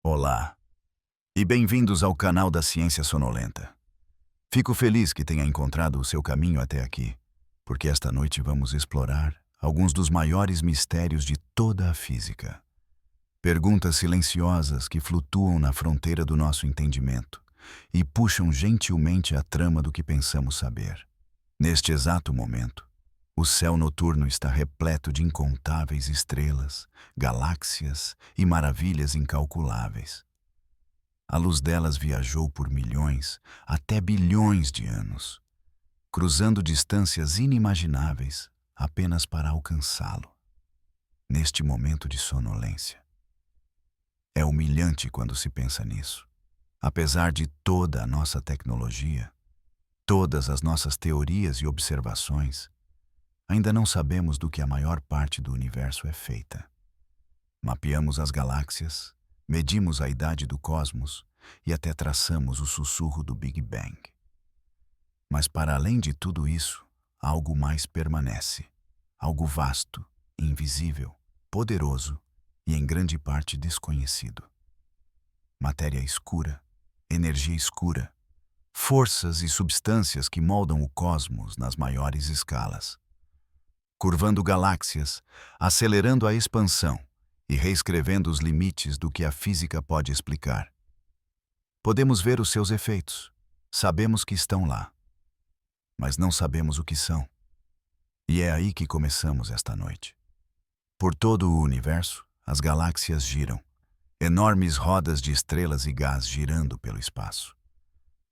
Olá, e bem-vindos ao canal da Ciência Sonolenta. Fico feliz que tenha encontrado o seu caminho até aqui, porque esta noite vamos explorar alguns dos maiores mistérios de toda a física. Perguntas silenciosas que flutuam na fronteira do nosso entendimento e puxam gentilmente a trama do que pensamos saber. Neste exato momento, o céu noturno está repleto de incontáveis estrelas, galáxias e maravilhas incalculáveis. A luz delas viajou por milhões, até bilhões de anos, cruzando distâncias inimagináveis apenas para alcançá-lo, neste momento de sonolência. É humilhante quando se pensa nisso. Apesar de toda a nossa tecnologia, todas as nossas teorias e observações, ainda não sabemos do que a maior parte do universo é feita. Mapeamos as galáxias, medimos a idade do cosmos e até traçamos o sussurro do Big Bang. Mas para além de tudo isso, algo mais permanece. Algo vasto, invisível, poderoso e em grande parte desconhecido. Matéria escura, energia escura, forças e substâncias que moldam o cosmos nas maiores escalas. Curvando galáxias, acelerando a expansão e reescrevendo os limites do que a física pode explicar. Podemos ver os seus efeitos, sabemos que estão lá, mas não sabemos o que são. E é aí que começamos esta noite. Por todo o universo, as galáxias giram, enormes rodas de estrelas e gás girando pelo espaço.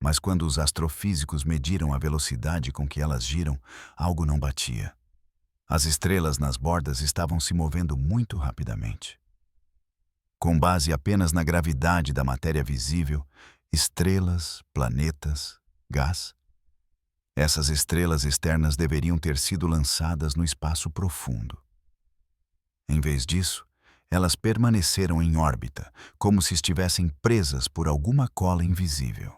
Mas quando os astrofísicos mediram a velocidade com que elas giram, algo não batia. As estrelas nas bordas estavam se movendo muito rapidamente. Com base apenas na gravidade da matéria visível, estrelas, planetas, gás. Essas estrelas externas deveriam ter sido lançadas no espaço profundo. Em vez disso, elas permaneceram em órbita, como se estivessem presas por alguma cola invisível.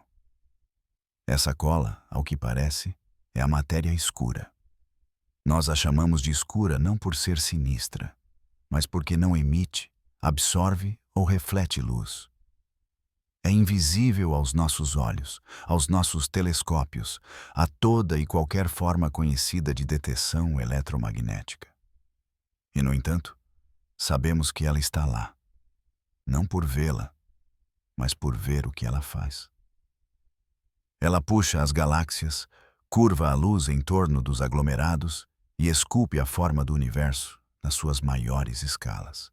Essa cola, ao que parece, é a matéria escura. Nós a chamamos de escura não por ser sinistra, mas porque não emite, absorve ou reflete luz. É invisível aos nossos olhos, aos nossos telescópios, a toda e qualquer forma conhecida de detecção eletromagnética. E, no entanto, sabemos que ela está lá, não por vê-la, mas por ver o que ela faz. Ela puxa as galáxias, curva a luz em torno dos aglomerados e esculpe a forma do universo nas suas maiores escalas.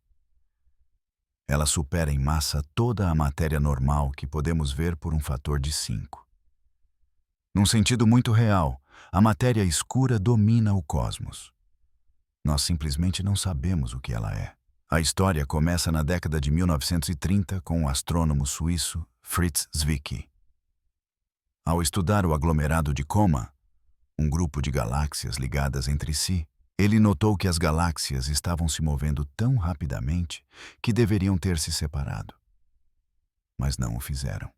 Ela supera em massa toda a matéria normal que podemos ver por um fator de 5. Num sentido muito real, a matéria escura domina o cosmos. Nós simplesmente não sabemos o que ela é. A história começa na década de 1930 com o astrônomo suíço Fritz Zwicky. Ao estudar o aglomerado de Coma, um grupo de galáxias ligadas entre si, ele notou que as galáxias estavam se movendo tão rapidamente que deveriam ter se separado. Mas não o fizeram.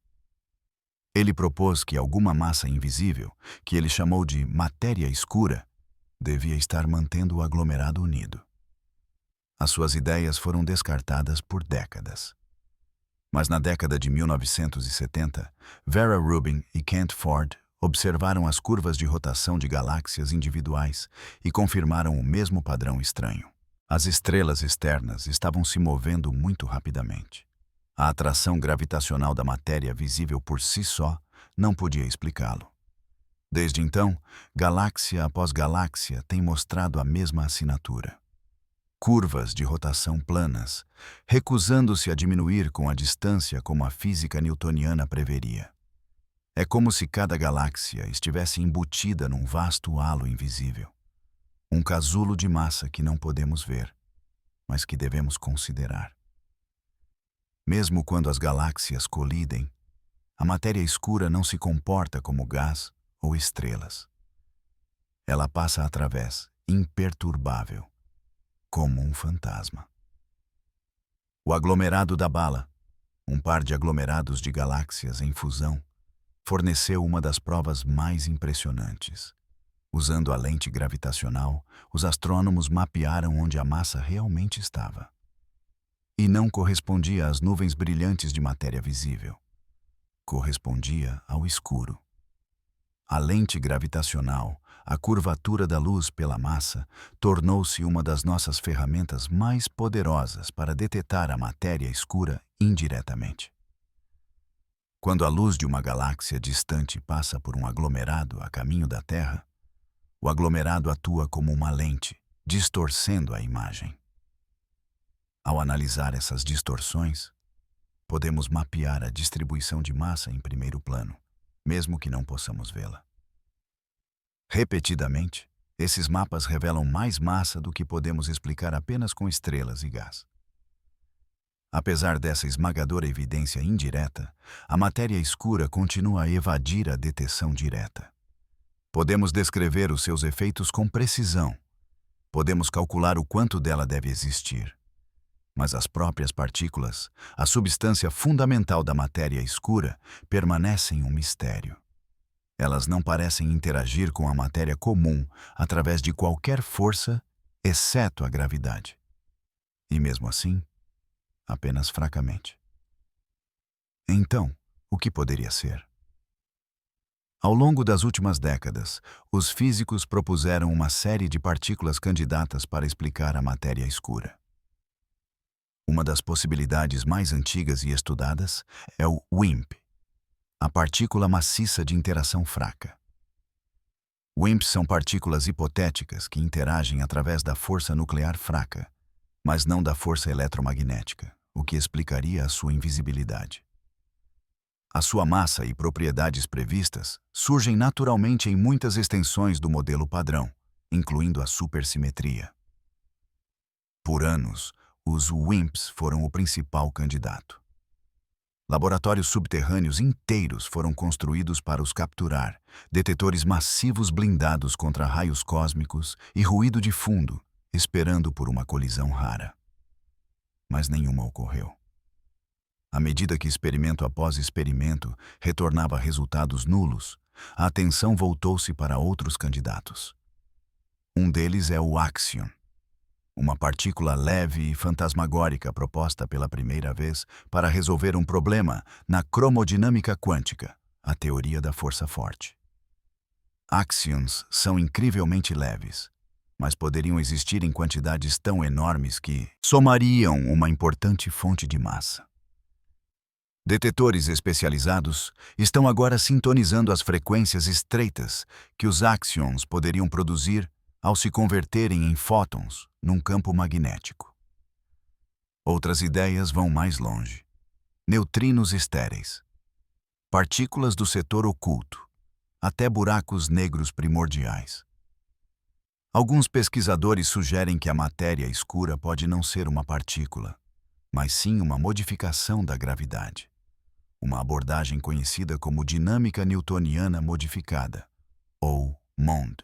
Ele propôs que alguma massa invisível, que ele chamou de matéria escura, devia estar mantendo o aglomerado unido. As suas ideias foram descartadas por décadas. Mas na década de 1970, Vera Rubin e Kent Ford observaram as curvas de rotação de galáxias individuais e confirmaram o mesmo padrão estranho. As estrelas externas estavam se movendo muito rapidamente. A atração gravitacional da matéria visível por si só não podia explicá-lo. Desde então, galáxia após galáxia tem mostrado a mesma assinatura. Curvas de rotação planas, recusando-se a diminuir com a distância como a física newtoniana preveria. É como se cada galáxia estivesse embutida num vasto halo invisível. Um casulo de massa que não podemos ver, mas que devemos considerar. Mesmo quando as galáxias colidem, a matéria escura não se comporta como gás ou estrelas. Ela passa através, imperturbável, como um fantasma. O aglomerado da Bala, um par de aglomerados de galáxias em fusão, forneceu uma das provas mais impressionantes. Usando a lente gravitacional, os astrônomos mapearam onde a massa realmente estava. E não correspondia às nuvens brilhantes de matéria visível. Correspondia ao escuro. A lente gravitacional, a curvatura da luz pela massa, tornou-se uma das nossas ferramentas mais poderosas para detectar a matéria escura indiretamente. Quando a luz de uma galáxia distante passa por um aglomerado a caminho da Terra, o aglomerado atua como uma lente, distorcendo a imagem. Ao analisar essas distorções, podemos mapear a distribuição de massa em primeiro plano, mesmo que não possamos vê-la. Repetidamente, esses mapas revelam mais massa do que podemos explicar apenas com estrelas e gás. Apesar dessa esmagadora evidência indireta, a matéria escura continua a evadir a detecção direta. Podemos descrever os seus efeitos com precisão. Podemos calcular o quanto dela deve existir. Mas as próprias partículas, a substância fundamental da matéria escura, permanecem um mistério. Elas não parecem interagir com a matéria comum através de qualquer força, exceto a gravidade. E mesmo assim, apenas fracamente. Então, o que poderia ser? Ao longo das últimas décadas, os físicos propuseram uma série de partículas candidatas para explicar a matéria escura. Uma das possibilidades mais antigas e estudadas é o WIMP, a partícula maciça de interação fraca. WIMPs são partículas hipotéticas que interagem através da força nuclear fraca, mas não da força eletromagnética, o que explicaria a sua invisibilidade. A sua massa e propriedades previstas surgem naturalmente em muitas extensões do modelo padrão, incluindo a supersimetria. Por anos, os WIMPs foram o principal candidato. Laboratórios subterrâneos inteiros foram construídos para os capturar, detetores massivos blindados contra raios cósmicos e ruído de fundo, esperando por uma colisão rara. Mas nenhuma ocorreu. À medida que experimento após experimento retornava resultados nulos, a atenção voltou-se para outros candidatos. Um deles é o Axion, uma partícula leve e fantasmagórica proposta pela primeira vez para resolver um problema na cromodinâmica quântica, a teoria da força forte. Axions são incrivelmente leves, mas poderiam existir em quantidades tão enormes que somariam uma importante fonte de massa. Detetores especializados estão agora sintonizando as frequências estreitas que os axions poderiam produzir ao se converterem em fótons num campo magnético. Outras ideias vão mais longe. Neutrinos estéreis, partículas do setor oculto, até buracos negros primordiais. Alguns pesquisadores sugerem que a matéria escura pode não ser uma partícula, mas sim uma modificação da gravidade. Uma abordagem conhecida como dinâmica newtoniana modificada, ou MOND.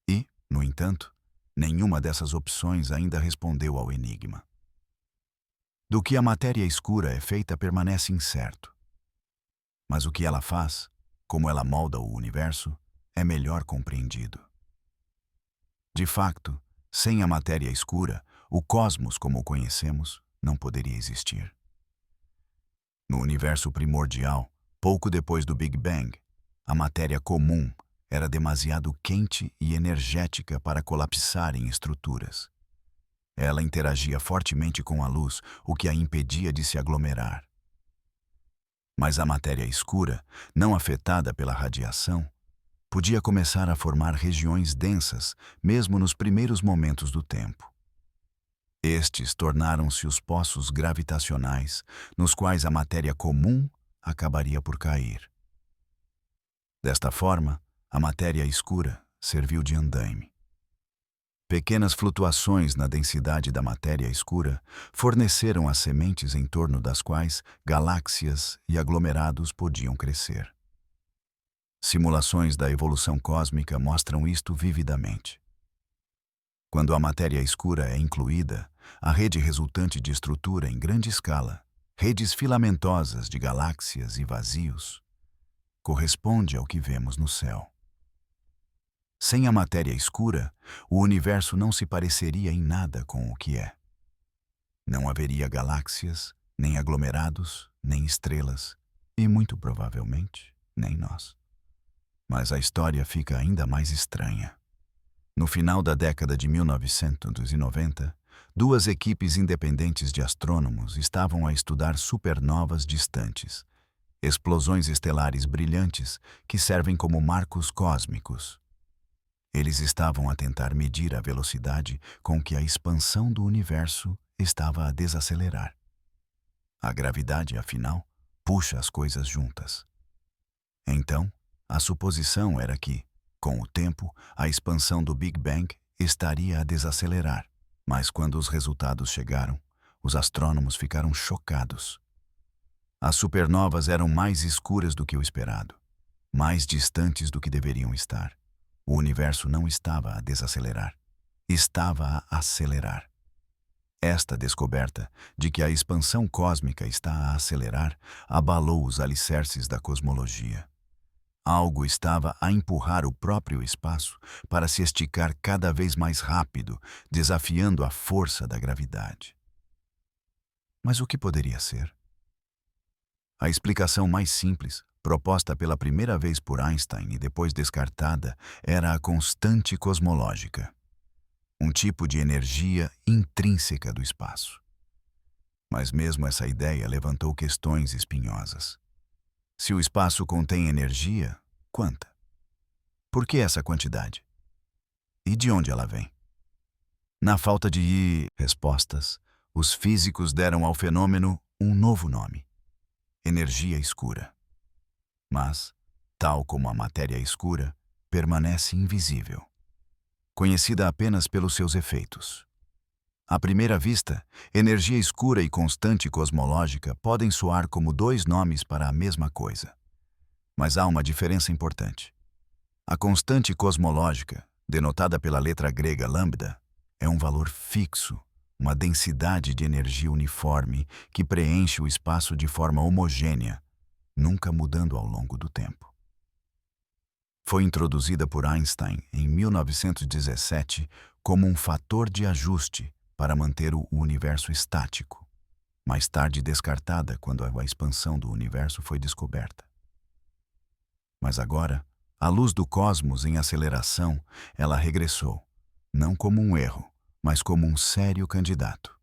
E, no entanto, nenhuma dessas opções ainda respondeu ao enigma. Do que a matéria escura é feita permanece incerto. Mas o que ela faz, como ela molda o universo, é melhor compreendido. De facto, sem a matéria escura, o cosmos como o conhecemos não poderia existir. No universo primordial, pouco depois do Big Bang, a matéria comum era demasiado quente e energética para colapsar em estruturas. Ela interagia fortemente com a luz, o que a impedia de se aglomerar. Mas a matéria escura, não afetada pela radiação, podia começar a formar regiões densas, mesmo nos primeiros momentos do tempo. Estes tornaram-se os poços gravitacionais, nos quais a matéria comum acabaria por cair. Desta forma, a matéria escura serviu de andaime. Pequenas flutuações na densidade da matéria escura forneceram as sementes em torno das quais galáxias e aglomerados podiam crescer. Simulações da evolução cósmica mostram isto vividamente. Quando a matéria escura é incluída, a rede resultante de estrutura em grande escala, redes filamentosas de galáxias e vazios, corresponde ao que vemos no céu. Sem a matéria escura, o universo não se pareceria em nada com o que é. Não haveria galáxias, nem aglomerados, nem estrelas, e muito provavelmente, nem nós. Mas a história fica ainda mais estranha. No final da década de 1990, duas equipes independentes de astrônomos estavam a estudar supernovas distantes, explosões estelares brilhantes que servem como marcos cósmicos. Eles estavam a tentar medir a velocidade com que a expansão do universo estava a desacelerar. A gravidade, afinal, puxa as coisas juntas. Então, a suposição era que, com o tempo, a expansão do Big Bang estaria a desacelerar. Mas quando os resultados chegaram, os astrônomos ficaram chocados. As supernovas eram mais escuras do que o esperado, mais distantes do que deveriam estar. O universo não estava a desacelerar, estava a acelerar. Esta descoberta de que a expansão cósmica está a acelerar abalou os alicerces da cosmologia. Algo estava a empurrar o próprio espaço para se esticar cada vez mais rápido, desafiando a força da gravidade. Mas o que poderia ser? A explicação mais simples, proposta pela primeira vez por Einstein e depois descartada, era a constante cosmológica, um tipo de energia intrínseca do espaço. Mas mesmo essa ideia levantou questões espinhosas. Se o espaço contém energia, quanta? Por que essa quantidade? E de onde ela vem? Na falta de respostas, os físicos deram ao fenômeno um novo nome: energia escura. Mas, tal como a matéria escura, permanece invisível, conhecida apenas pelos seus efeitos. À primeira vista, energia escura e constante cosmológica podem soar como dois nomes para a mesma coisa. Mas há uma diferença importante. A constante cosmológica, denotada pela letra grega lambda, é um valor fixo, uma densidade de energia uniforme que preenche o espaço de forma homogênea, nunca mudando ao longo do tempo. Foi introduzida por Einstein em 1917 como um fator de ajuste para manter o universo estático, mais tarde descartada quando a expansão do universo foi descoberta. Mas agora, à luz do cosmos em aceleração, ela regressou, não como um erro, mas como um sério candidato.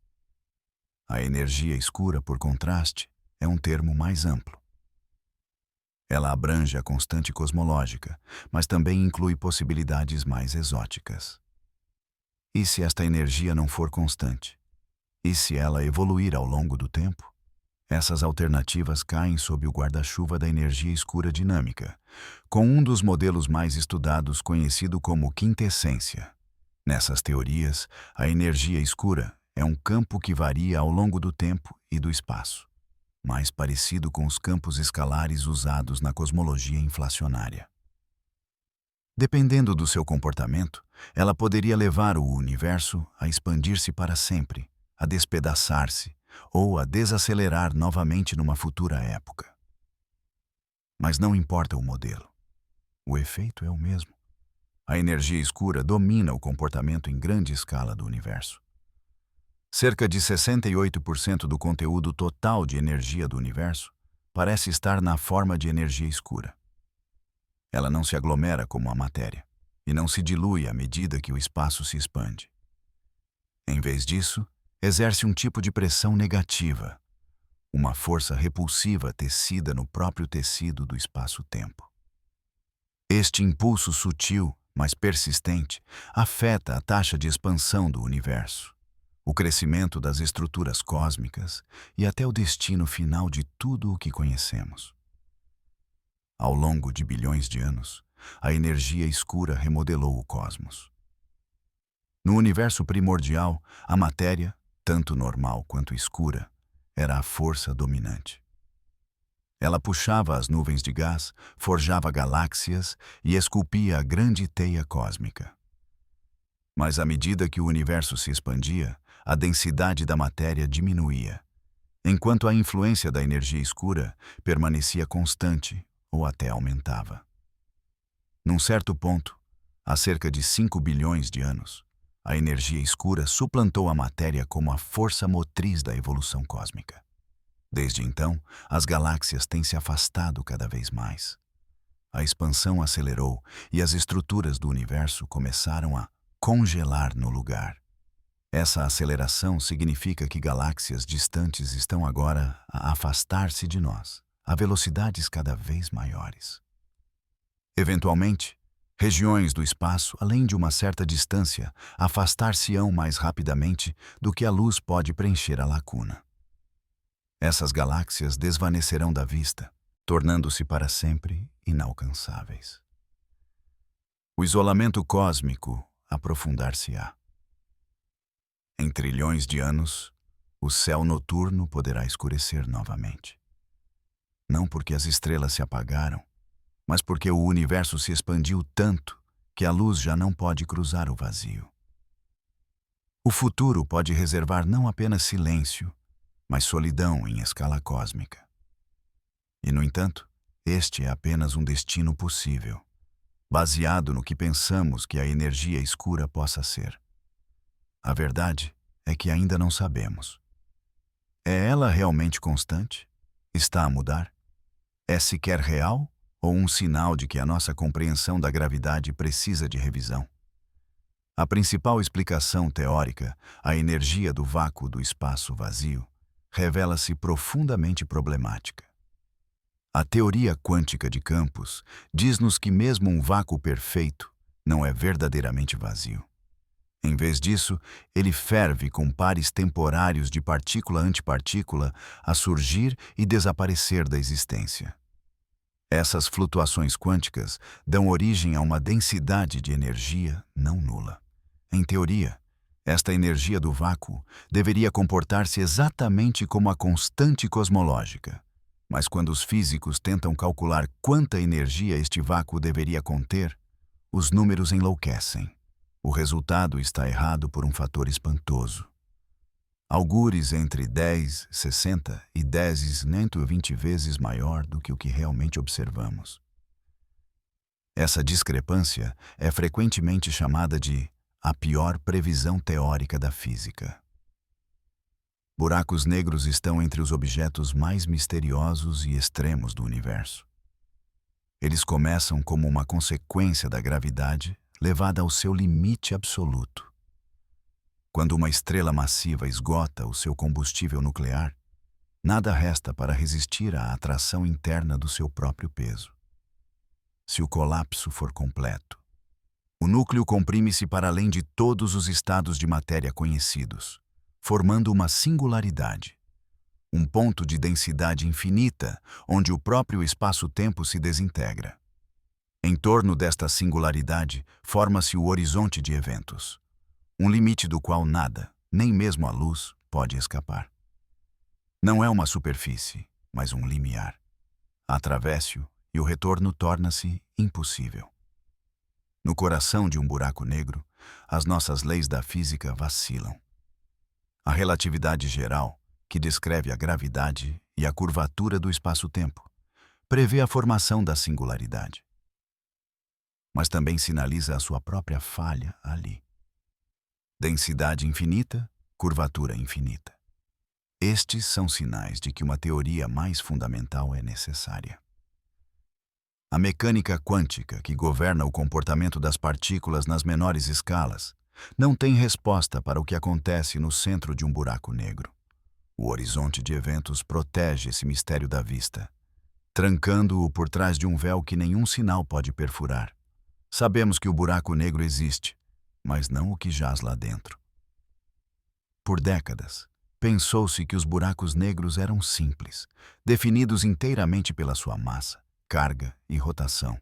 A energia escura, por contraste, é um termo mais amplo. Ela abrange a constante cosmológica, mas também inclui possibilidades mais exóticas. E se esta energia não for constante? E se ela evoluir ao longo do tempo? Essas alternativas caem sob o guarda-chuva da energia escura dinâmica, com um dos modelos mais estudados conhecido como quintessência. Nessas teorias, a energia escura é um campo que varia ao longo do tempo e do espaço, mais parecido com os campos escalares usados na cosmologia inflacionária. Dependendo do seu comportamento, ela poderia levar o universo a expandir-se para sempre, a despedaçar-se ou a desacelerar novamente numa futura época. Mas não importa o modelo. O efeito é o mesmo. A energia escura domina o comportamento em grande escala do universo. Cerca de 68% do conteúdo total de energia do universo parece estar na forma de energia escura. Ela não se aglomera como a matéria e não se dilui à medida que o espaço se expande. Em vez disso, exerce um tipo de pressão negativa, uma força repulsiva tecida no próprio tecido do espaço-tempo. Este impulso sutil, mas persistente, afeta a taxa de expansão do universo, o crescimento das estruturas cósmicas e até o destino final de tudo o que conhecemos. Ao longo de bilhões de anos, a energia escura remodelou o cosmos. No universo primordial, a matéria, tanto normal quanto escura, era a força dominante. Ela puxava as nuvens de gás, forjava galáxias e esculpia a grande teia cósmica. Mas à medida que o universo se expandia, a densidade da matéria diminuía, enquanto a influência da energia escura permanecia constante ou até aumentava. Num certo ponto, há cerca de 5 bilhões de anos, A energia escura suplantou a matéria como a força motriz da evolução cósmica. Desde então, as galáxias têm se afastado cada vez mais. A expansão acelerou e as estruturas do universo começaram a congelar no lugar. Essa aceleração significa que galáxias distantes estão agora a afastar-se de nós, a velocidades cada vez maiores. Eventualmente, regiões do espaço, além de uma certa distância, afastar-se-ão mais rapidamente do que a luz pode preencher a lacuna. Essas galáxias desvanecerão da vista, tornando-se para sempre inalcançáveis. O isolamento cósmico aprofundar-se-á. Em trilhões de anos, o céu noturno poderá escurecer novamente. Não porque as estrelas se apagaram, mas porque o universo se expandiu tanto que a luz já não pode cruzar o vazio. O futuro pode reservar não apenas silêncio, mas solidão em escala cósmica. E, no entanto, este é apenas um destino possível, baseado no que pensamos que a energia escura possa ser. A verdade é que ainda não sabemos. É ela realmente constante? Está a mudar? É sequer real ou um sinal de que a nossa compreensão da gravidade precisa de revisão? A principal explicação teórica, a energia do vácuo do espaço vazio, revela-se profundamente problemática. A teoria quântica de campos diz-nos que mesmo um vácuo perfeito não é verdadeiramente vazio. Em vez disso, ele ferve com pares temporários de partícula-antipartícula a surgir e desaparecer da existência. Essas flutuações quânticas dão origem a uma densidade de energia não nula. Em teoria, esta energia do vácuo deveria comportar-se exatamente como a constante cosmológica. Mas quando os físicos tentam calcular quanta energia este vácuo deveria conter, os números enlouquecem. O resultado está errado por um fator espantoso. Algures entre 10, 60 e 10 120 vezes maior do que o que realmente observamos. Essa discrepância é frequentemente chamada de a pior previsão teórica da física. Buracos negros estão entre os objetos mais misteriosos e extremos do universo. Eles começam como uma consequência da gravidade levada ao seu limite absoluto. Quando uma estrela massiva esgota o seu combustível nuclear, nada resta para resistir à atração interna do seu próprio peso. Se o colapso for completo, o núcleo comprime-se para além de todos os estados de matéria conhecidos, formando uma singularidade, um ponto de densidade infinita onde o próprio espaço-tempo se desintegra. Em torno desta singularidade, forma-se o horizonte de eventos, um limite do qual nada, nem mesmo a luz, pode escapar. Não é uma superfície, mas um limiar. Atravesse-o e o retorno torna-se impossível. No coração de um buraco negro, as nossas leis da física vacilam. A relatividade geral, que descreve a gravidade e a curvatura do espaço-tempo, prevê a formação da singularidade. Mas também sinaliza a sua própria falha ali. Densidade infinita, curvatura infinita. Estes são sinais de que uma teoria mais fundamental é necessária. A mecânica quântica, que governa o comportamento das partículas nas menores escalas, não tem resposta para o que acontece no centro de um buraco negro. O horizonte de eventos protege esse mistério da vista, trancando-o por trás de um véu que nenhum sinal pode perfurar. Sabemos que o buraco negro existe, mas não o que jaz lá dentro. Por décadas, pensou-se que os buracos negros eram simples, definidos inteiramente pela sua massa, carga e rotação.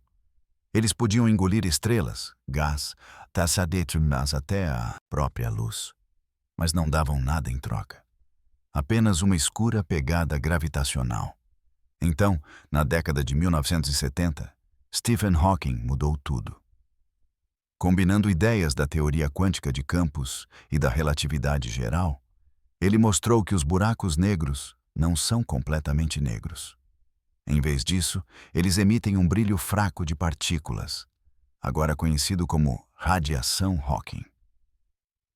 Eles podiam engolir estrelas, gás, mas até a própria luz. Mas não davam nada em troca. Apenas uma escura pegada gravitacional. Então, na década de 1970, Stephen Hawking mudou tudo. Combinando ideias da teoria quântica de campos e da relatividade geral, ele mostrou que os buracos negros não são completamente negros. Em vez disso, eles emitem um brilho fraco de partículas, agora conhecido como radiação Hawking.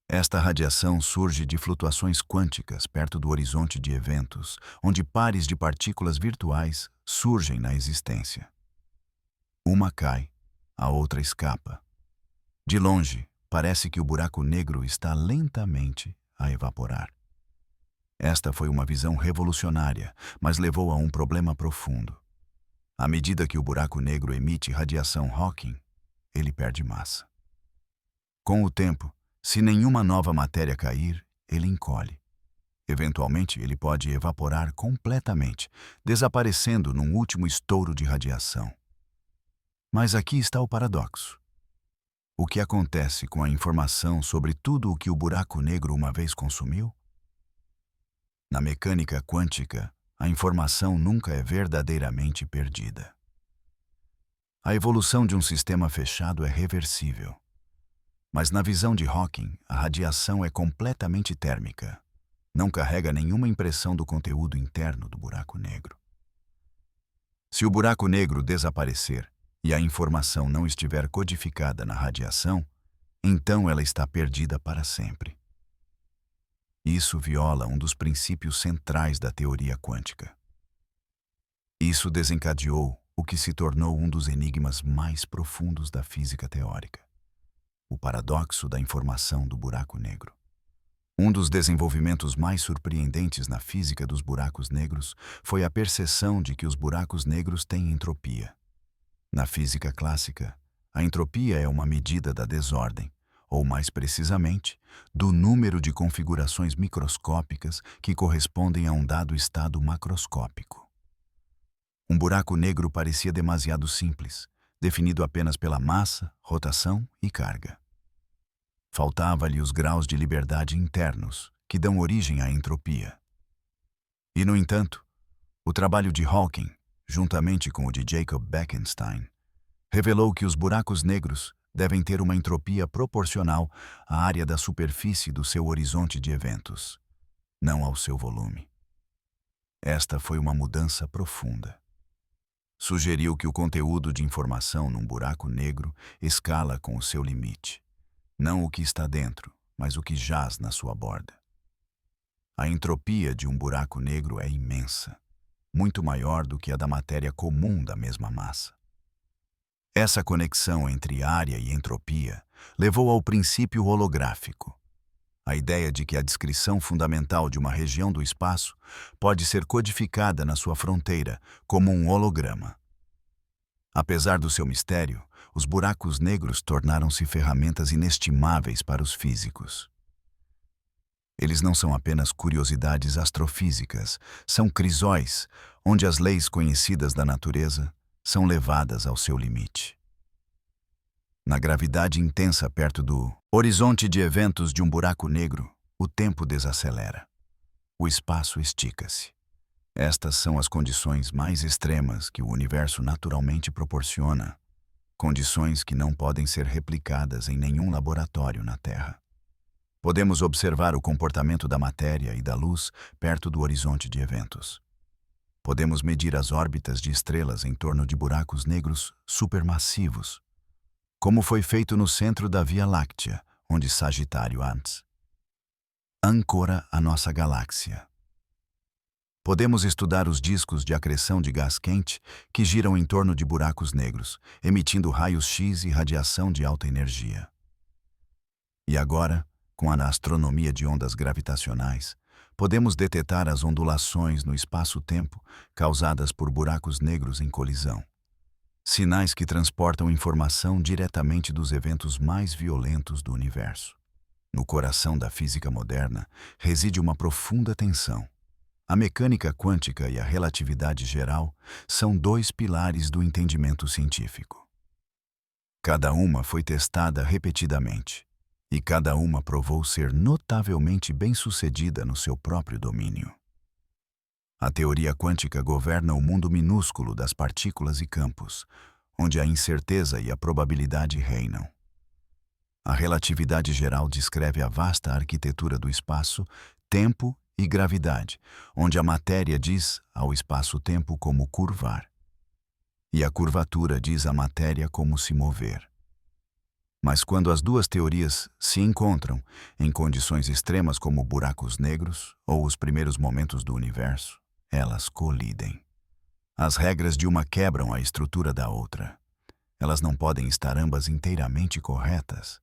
Esta radiação surge de flutuações quânticas perto do horizonte de eventos, onde pares de partículas virtuais surgem na existência. Uma cai, a outra escapa. De longe, parece que o buraco negro está lentamente a evaporar. Esta foi uma visão revolucionária, mas levou a um problema profundo. À medida que o buraco negro emite radiação Hawking, ele perde massa. Com o tempo, se nenhuma nova matéria cair, ele encolhe. Eventualmente, ele pode evaporar completamente, desaparecendo num último estouro de radiação. Mas aqui está o paradoxo. O que acontece com a informação sobre tudo o que o buraco negro uma vez consumiu? Na mecânica quântica, a informação nunca é verdadeiramente perdida. A evolução de um sistema fechado é reversível. Mas na visão de Hawking, a radiação é completamente térmica. Não carrega nenhuma impressão do conteúdo interno do buraco negro. Se o buraco negro desaparecer e a informação não estiver codificada na radiação, então ela está perdida para sempre. Isso viola um dos princípios centrais da teoria quântica. Isso desencadeou o que se tornou um dos enigmas mais profundos da física teórica: o paradoxo da informação do buraco negro. Um dos desenvolvimentos mais surpreendentes na física dos buracos negros foi a percepção de que os buracos negros têm entropia. Na física clássica, a entropia é uma medida da desordem, ou mais precisamente, do número de configurações microscópicas que correspondem a um dado estado macroscópico. Um buraco negro parecia demasiado simples, definido apenas pela massa, rotação e carga. Faltava-lhe os graus de liberdade internos, que dão origem à entropia. E, no entanto, o trabalho de Hawking, juntamente com o de Jacob Bekenstein, revelou que os buracos negros devem ter uma entropia proporcional à área da superfície do seu horizonte de eventos, não ao seu volume. Esta foi uma mudança profunda. Sugeriu que o conteúdo de informação num buraco negro escala com o seu limite, não o que está dentro, mas o que jaz na sua borda. A entropia de um buraco negro é imensa, muito maior do que a da matéria comum da mesma massa. Essa conexão entre área e entropia levou ao princípio holográfico, a ideia de que a descrição fundamental de uma região do espaço pode ser codificada na sua fronteira como um holograma. Apesar do seu mistério, os buracos negros tornaram-se ferramentas inestimáveis para os físicos. Eles não são apenas curiosidades astrofísicas, são crisóis, onde as leis conhecidas da natureza são levadas ao seu limite. Na gravidade intensa perto do horizonte de eventos de um buraco negro, o tempo desacelera. O espaço estica-se. Estas são as condições mais extremas que o universo naturalmente proporciona, condições que não podem ser replicadas em nenhum laboratório na Terra. Podemos observar o comportamento da matéria e da luz perto do horizonte de eventos. Podemos medir as órbitas de estrelas em torno de buracos negros supermassivos, como foi feito no centro da Via Láctea, onde Sagitário antes ancora a nossa galáxia. Podemos estudar os discos de acreção de gás quente que giram em torno de buracos negros, emitindo raios X e radiação de alta energia. E agora, com a astronomia de ondas gravitacionais, podemos detectar as ondulações no espaço-tempo causadas por buracos negros em colisão. Sinais que transportam informação diretamente dos eventos mais violentos do universo. No coração da física moderna reside uma profunda tensão. A mecânica quântica e a relatividade geral são dois pilares do entendimento científico. Cada uma foi testada repetidamente, e cada uma provou ser notavelmente bem-sucedida no seu próprio domínio. A teoria quântica governa o mundo minúsculo das partículas e campos, onde a incerteza e a probabilidade reinam. A relatividade geral descreve a vasta arquitetura do espaço, tempo e gravidade, onde a matéria diz ao espaço-tempo como curvar, e a curvatura diz à matéria como se mover. Mas quando as duas teorias se encontram em condições extremas como buracos negros ou os primeiros momentos do universo, elas colidem. As regras de uma quebram a estrutura da outra. Elas não podem estar ambas inteiramente corretas.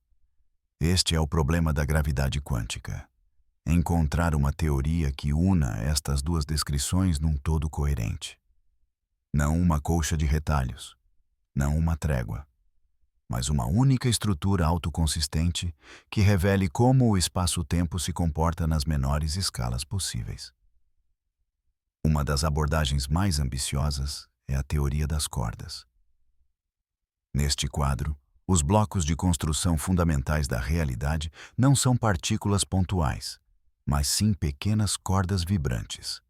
Este é o problema da gravidade quântica. Encontrar uma teoria que una estas duas descrições num todo coerente. Não uma colcha de retalhos, não uma trégua, mas uma única estrutura autoconsistente que revele como o espaço-tempo se comporta nas menores escalas possíveis. Uma das abordagens mais ambiciosas é a teoria das cordas. Neste quadro, os blocos de construção fundamentais da realidade não são partículas pontuais, mas sim pequenas cordas vibrantes.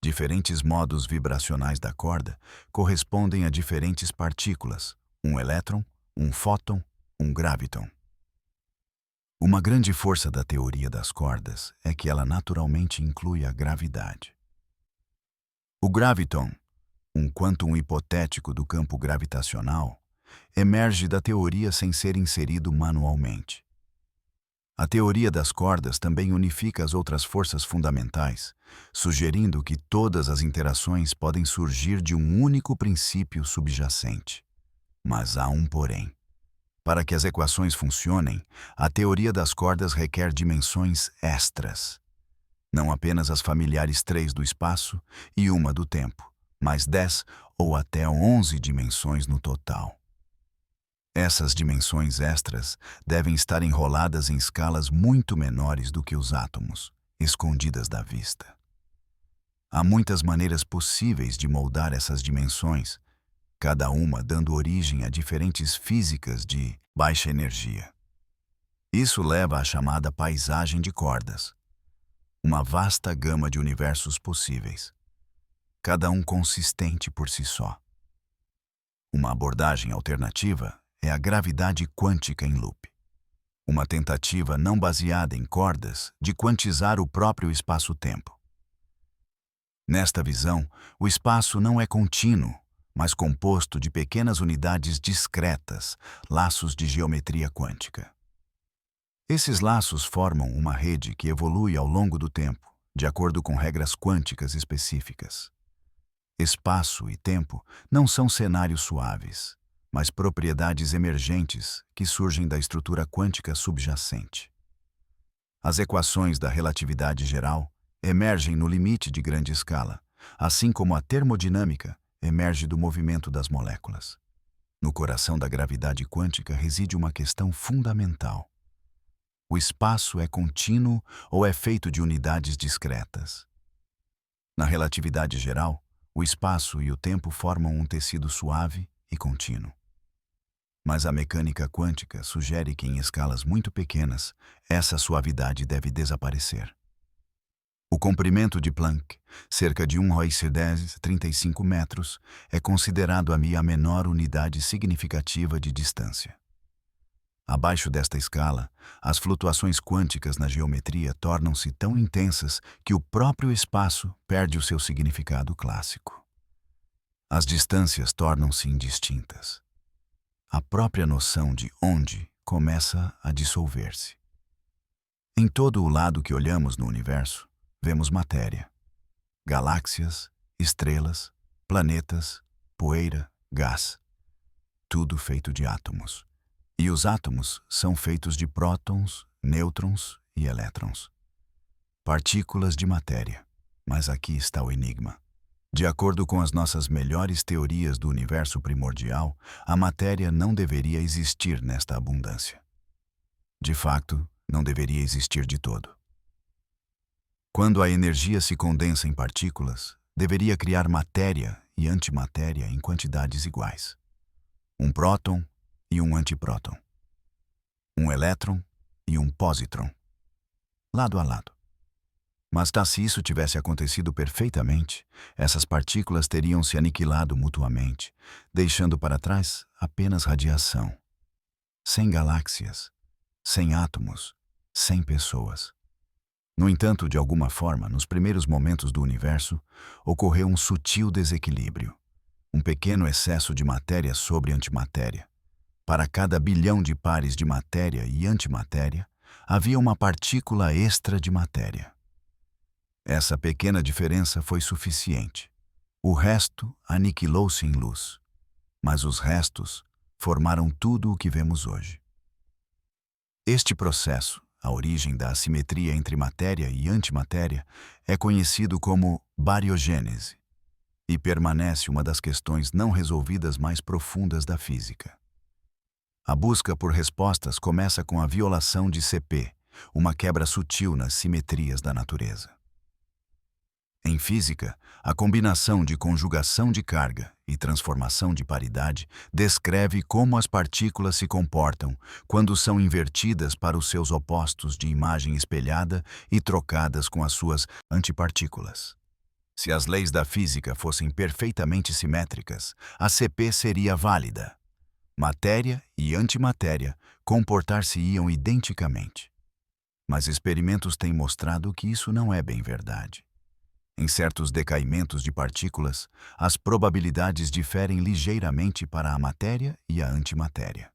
Diferentes modos vibracionais da corda correspondem a diferentes partículas, um elétron, um fóton, um graviton. Uma grande força da teoria das cordas é que ela naturalmente inclui a gravidade. O graviton, um quantum hipotético do campo gravitacional, emerge da teoria sem ser inserido manualmente. A teoria das cordas também unifica as outras forças fundamentais, sugerindo que todas as interações podem surgir de um único princípio subjacente. Mas há um porém. Para que as equações funcionem, a teoria das cordas requer dimensões extras. Não apenas as familiares 3 do espaço e uma do tempo, mas 10 ou até 11 dimensões no total. Essas dimensões extras devem estar enroladas em escalas muito menores do que os átomos, escondidas da vista. Há muitas maneiras possíveis de moldar essas dimensões, cada uma dando origem a diferentes físicas de baixa energia. Isso leva à chamada paisagem de cordas, uma vasta gama de universos possíveis, cada um consistente por si só. Uma abordagem alternativa é a gravidade quântica em loop, uma tentativa não baseada em cordas de quantizar o próprio espaço-tempo. Nesta visão, o espaço não é contínuo, mas composto de pequenas unidades discretas, laços de geometria quântica. Esses laços formam uma rede que evolui ao longo do tempo, de acordo com regras quânticas específicas. Espaço e tempo não são cenários suaves, mas propriedades emergentes que surgem da estrutura quântica subjacente. As equações da relatividade geral emergem no limite de grande escala, assim como a termodinâmica emerge do movimento das moléculas. No coração da gravidade quântica reside uma questão fundamental. O espaço é contínuo ou é feito de unidades discretas? Na relatividade geral, o espaço e o tempo formam um tecido suave e contínuo. Mas a mecânica quântica sugere que em escalas muito pequenas, essa suavidade deve desaparecer. O comprimento de Planck, cerca de 1,35 metros, é considerado a menor unidade significativa de distância. Abaixo desta escala, as flutuações quânticas na geometria tornam-se tão intensas que o próprio espaço perde o seu significado clássico. As distâncias tornam-se indistintas. A própria noção de onde começa a dissolver-se. Em todo o lado que olhamos no universo, vemos matéria. Galáxias, estrelas, planetas, poeira, gás. Tudo feito de átomos. E os átomos são feitos de prótons, nêutrons e elétrons. Partículas de matéria. Mas aqui está o enigma. De acordo com as nossas melhores teorias do universo primordial, a matéria não deveria existir nesta abundância. De fato, não deveria existir de todo. Quando a energia se condensa em partículas, deveria criar matéria e antimatéria em quantidades iguais. Um próton e um antipróton. Um elétron e um pósitron. Lado a lado. Mas se isso tivesse acontecido perfeitamente, essas partículas teriam se aniquilado mutuamente, deixando para trás apenas radiação. Sem galáxias, sem átomos, sem pessoas. No entanto, de alguma forma, nos primeiros momentos do universo, ocorreu um sutil desequilíbrio, um pequeno excesso de matéria sobre antimatéria, Para cada bilhão de pares de matéria e antimatéria, havia uma partícula extra de matéria. Essa pequena diferença foi suficiente. O resto aniquilou-se em luz, mas os restos formaram tudo o que vemos hoje. Este processo, a origem da assimetria entre matéria e antimatéria, é conhecido como bariogênese e permanece uma das questões não resolvidas mais profundas da física. A busca por respostas começa com a violação de CP, uma quebra sutil nas simetrias da natureza. Em física, a combinação de conjugação de carga e transformação de paridade descreve como as partículas se comportam quando são invertidas para os seus opostos de imagem espelhada e trocadas com as suas antipartículas. Se as leis da física fossem perfeitamente simétricas, a CP seria válida. Matéria e antimatéria comportar-se-iam identicamente. Mas experimentos têm mostrado que isso não é bem verdade. Em certos decaimentos de partículas, as probabilidades diferem ligeiramente para a matéria e a antimatéria.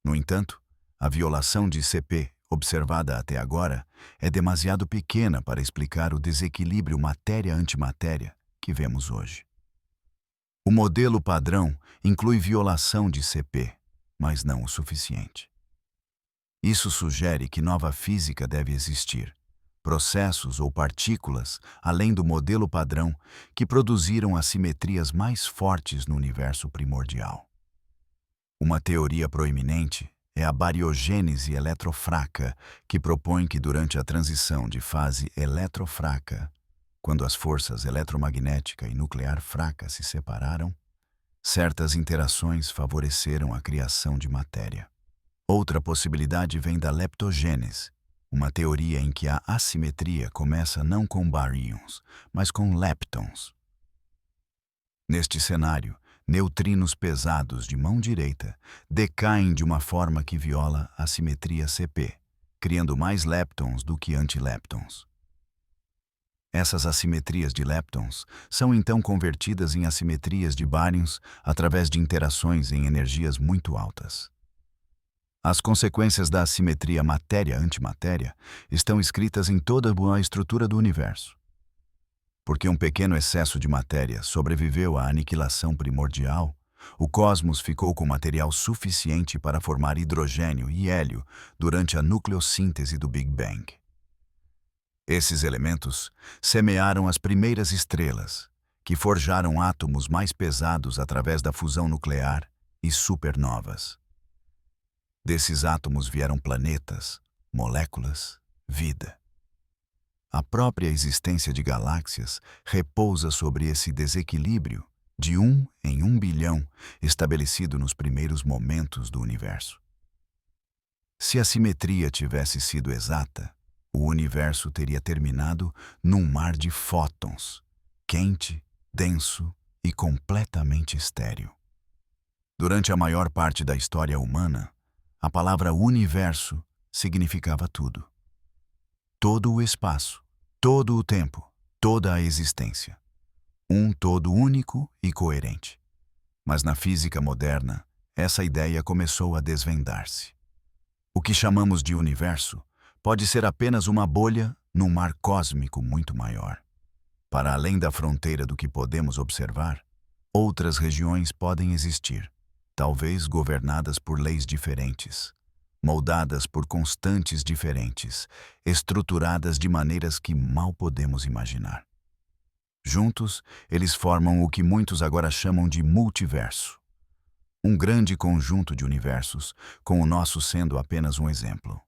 No entanto, a violação de CP, observada até agora, é demasiado pequena para explicar o desequilíbrio matéria-antimatéria que vemos hoje. O modelo padrão inclui violação de CP, mas não o suficiente. Isso sugere que nova física deve existir. Processos ou partículas, além do modelo padrão, que produziram as simetrias mais fortes no universo primordial. Uma teoria proeminente é a bariogênese eletrofraca, que propõe que durante a transição de fase eletrofraca, quando as forças eletromagnética e nuclear fraca se separaram, certas interações favoreceram a criação de matéria. Outra possibilidade vem da leptogênese, uma teoria em que a assimetria começa não com baríons, mas com leptons. Neste cenário, neutrinos pesados de mão direita decaem de uma forma que viola a simetria CP, criando mais leptons do que antileptons. Essas assimetrias de leptons são então convertidas em assimetrias de baríons através de interações em energias muito altas. As consequências da assimetria matéria-antimatéria estão escritas em toda a estrutura do universo. Porque um pequeno excesso de matéria sobreviveu à aniquilação primordial, o cosmos ficou com material suficiente para formar hidrogênio e hélio durante a nucleossíntese do Big Bang. Esses elementos semearam as primeiras estrelas, que forjaram átomos mais pesados através da fusão nuclear e supernovas. Desses átomos vieram planetas, moléculas, vida. A própria existência de galáxias repousa sobre esse desequilíbrio de 1 em 1 bilhão estabelecido nos primeiros momentos do universo. Se a simetria tivesse sido exata, o universo teria terminado num mar de fótons, quente, denso e completamente estéril. Durante a maior parte da história humana, a palavra universo significava tudo. Todo o espaço, todo o tempo, toda a existência. Um todo único e coerente. Mas na física moderna, essa ideia começou a desvendar-se. O que chamamos de universo pode ser apenas uma bolha num mar cósmico muito maior. Para além da fronteira do que podemos observar, outras regiões podem existir, talvez governadas por leis diferentes, moldadas por constantes diferentes, estruturadas de maneiras que mal podemos imaginar. Juntos, eles formam o que muitos agora chamam de multiverso. Um grande conjunto de universos, com o nosso sendo apenas um exemplo.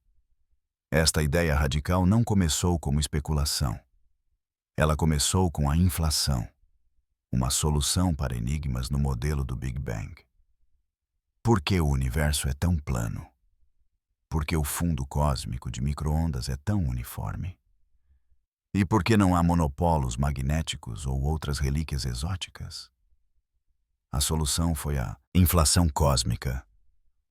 Esta ideia radical não começou como especulação. Ela começou com a inflação, uma solução para enigmas no modelo do Big Bang. Por que o universo é tão plano? Por que o fundo cósmico de micro-ondas é tão uniforme? E por que não há monopolos magnéticos ou outras relíquias exóticas? A solução foi a inflação cósmica.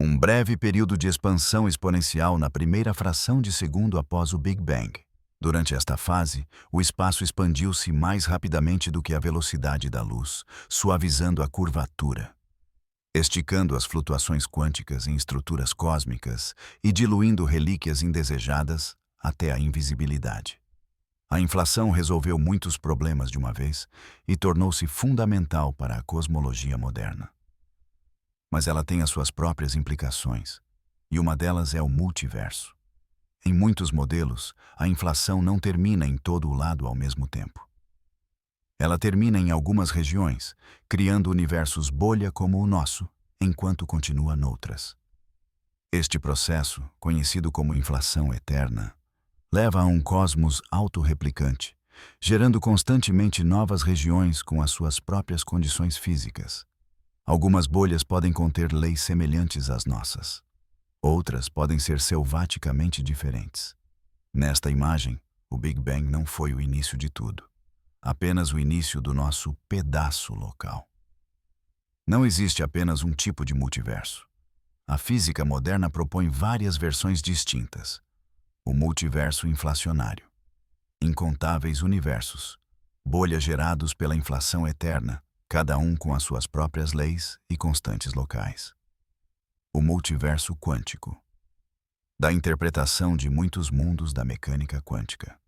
Um breve período de expansão exponencial na primeira fração de segundo após o Big Bang. Durante esta fase, o espaço expandiu-se mais rapidamente do que a velocidade da luz, suavizando a curvatura. esticando as flutuações quânticas em estruturas cósmicas e diluindo relíquias indesejadas até a invisibilidade. A inflação resolveu muitos problemas de uma vez e tornou-se fundamental para a cosmologia moderna. Mas ela tem as suas próprias implicações, e uma delas é o multiverso. Em muitos modelos, a inflação não termina em todo o lado ao mesmo tempo. Ela termina em algumas regiões, criando universos bolha como o nosso, enquanto continua noutras. Este processo, conhecido como inflação eterna, leva a um cosmos autorreplicante, gerando constantemente novas regiões com as suas próprias condições físicas. Algumas bolhas podem conter leis semelhantes às nossas. Outras podem ser selvaticamente diferentes. Nesta imagem, o Big Bang não foi o início de tudo, apenas o início do nosso pedaço local. Não existe apenas um tipo de multiverso. A física moderna propõe várias versões distintas. O multiverso inflacionário. Incontáveis universos, bolhas gerados pela inflação eterna, cada um com as suas próprias leis e constantes locais. O multiverso quântico. Da interpretação de muitos mundos da mecânica quântica.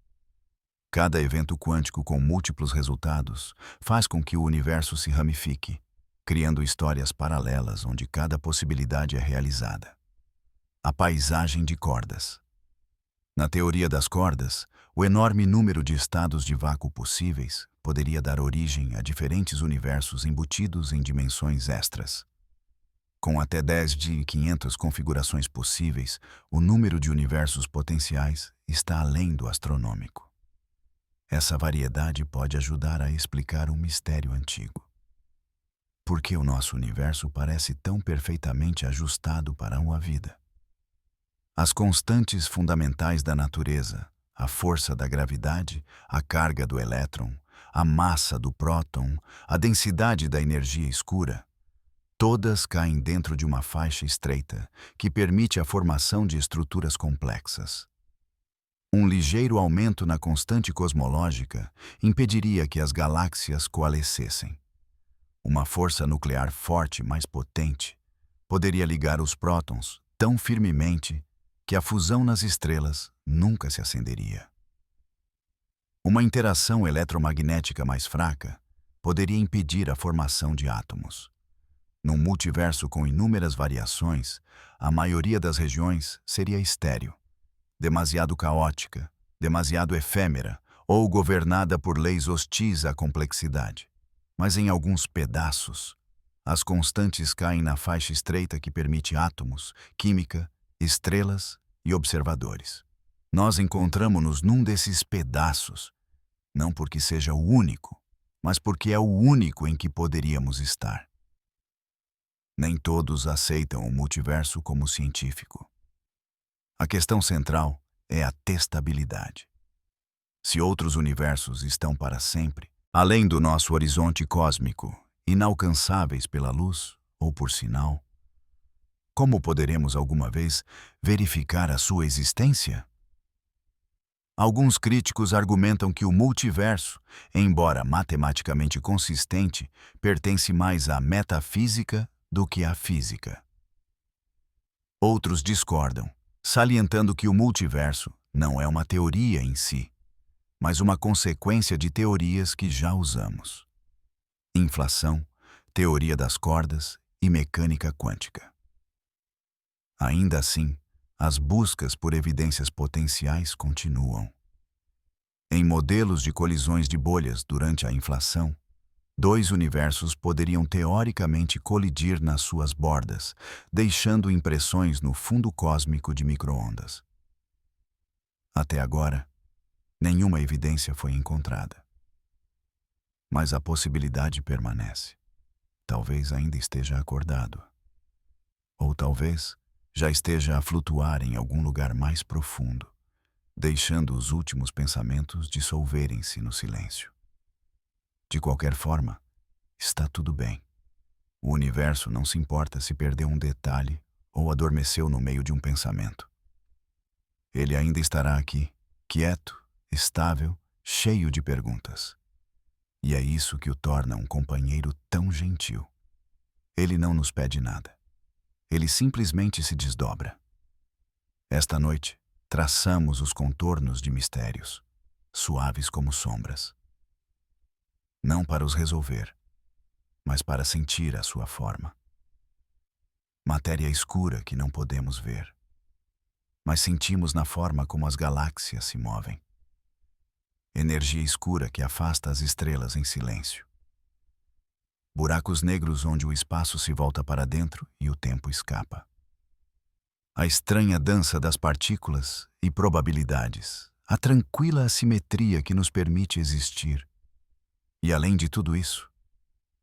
Cada evento quântico com múltiplos resultados faz com que o universo se ramifique, criando histórias paralelas onde cada possibilidade é realizada. A paisagem de cordas. Na teoria das cordas, o enorme número de estados de vácuo possíveis poderia dar origem a diferentes universos embutidos em dimensões extras. Com até 10 de 500 configurações possíveis, o número de universos potenciais está além do astronômico. Essa variedade pode ajudar a explicar um mistério antigo. Por que o nosso universo parece tão perfeitamente ajustado para uma vida? As constantes fundamentais da natureza, a força da gravidade, a carga do elétron, a massa do próton, a densidade da energia escura, todas caem dentro de uma faixa estreita que permite a formação de estruturas complexas. Um ligeiro aumento na constante cosmológica impediria que as galáxias coalescessem. Uma força nuclear forte, mais potente, poderia ligar os prótons tão firmemente que a fusão nas estrelas nunca se acenderia. Uma interação eletromagnética mais fraca poderia impedir a formação de átomos. Num multiverso com inúmeras variações, a maioria das regiões seria estéril, demasiado caótica, demasiado efêmera ou governada por leis hostis à complexidade. Mas em alguns pedaços, as constantes caem na faixa estreita que permite átomos, química, estrelas e observadores. Nós encontramos-nos num desses pedaços, não porque seja o único, mas porque é o único em que poderíamos estar. Nem todos aceitam o multiverso como científico. A questão central é a testabilidade. Se outros universos estão para sempre, além do nosso horizonte cósmico, inalcançáveis pela luz ou por sinal, como poderemos alguma vez verificar a sua existência? Alguns críticos argumentam que o multiverso, embora matematicamente consistente, pertence mais à metafísica do que à física. Outros discordam, salientando que o multiverso não é uma teoria em si, mas uma consequência de teorias que já usamos. Inflação, teoria das cordas e mecânica quântica. Ainda assim, as buscas por evidências potenciais continuam. Em modelos de colisões de bolhas durante a inflação, dois universos poderiam teoricamente colidir nas suas bordas, deixando impressões no fundo cósmico de micro-ondas. Até agora, nenhuma evidência foi encontrada. Mas a possibilidade permanece. Talvez ainda esteja acordado. Ou talvez já esteja a flutuar em algum lugar mais profundo, deixando os últimos pensamentos dissolverem-se no silêncio. De qualquer forma, está tudo bem. O universo não se importa se perdeu um detalhe ou adormeceu no meio de um pensamento. Ele ainda estará aqui, quieto, estável, cheio de perguntas. E é isso que o torna um companheiro tão gentil. Ele não nos pede nada. Ele simplesmente se desdobra. Esta noite, traçamos os contornos de mistérios, suaves como sombras. Não para os resolver, mas para sentir a sua forma. Matéria escura que não podemos ver, mas sentimos na forma como as galáxias se movem. Energia escura que afasta as estrelas em silêncio. Buracos negros onde o espaço se volta para dentro e o tempo escapa. A estranha dança das partículas e probabilidades, a tranquila assimetria que nos permite existir. E além de tudo isso,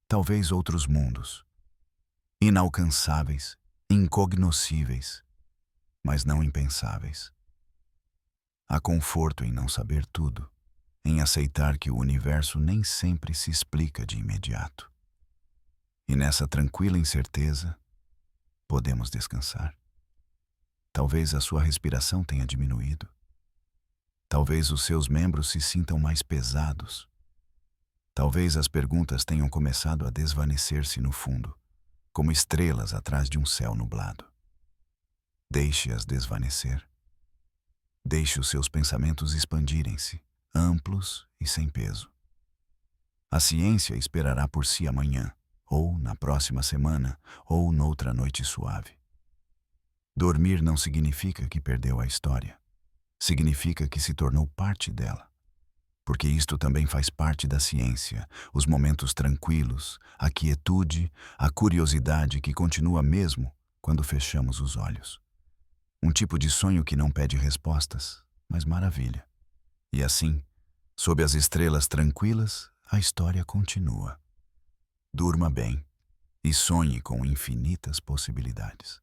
talvez outros mundos, inalcançáveis, incognoscíveis, mas não impensáveis. Há conforto em não saber tudo, em aceitar que o universo nem sempre se explica de imediato. E nessa tranquila incerteza, podemos descansar. Talvez a sua respiração tenha diminuído. Talvez os seus membros se sintam mais pesados. Talvez as perguntas tenham começado a desvanecer-se no fundo, como estrelas atrás de um céu nublado. Deixe-as desvanecer. Deixe os seus pensamentos expandirem-se, amplos e sem peso. A ciência esperará por si amanhã, ou na próxima semana, ou noutra noite suave. Dormir não significa que perdeu a história. Significa que se tornou parte dela. Porque isto também faz parte da ciência, os momentos tranquilos, a quietude, a curiosidade que continua mesmo quando fechamos os olhos. Um tipo de sonho que não pede respostas, mas maravilha. E assim, sob as estrelas tranquilas, a história continua. Durma bem e sonhe com infinitas possibilidades.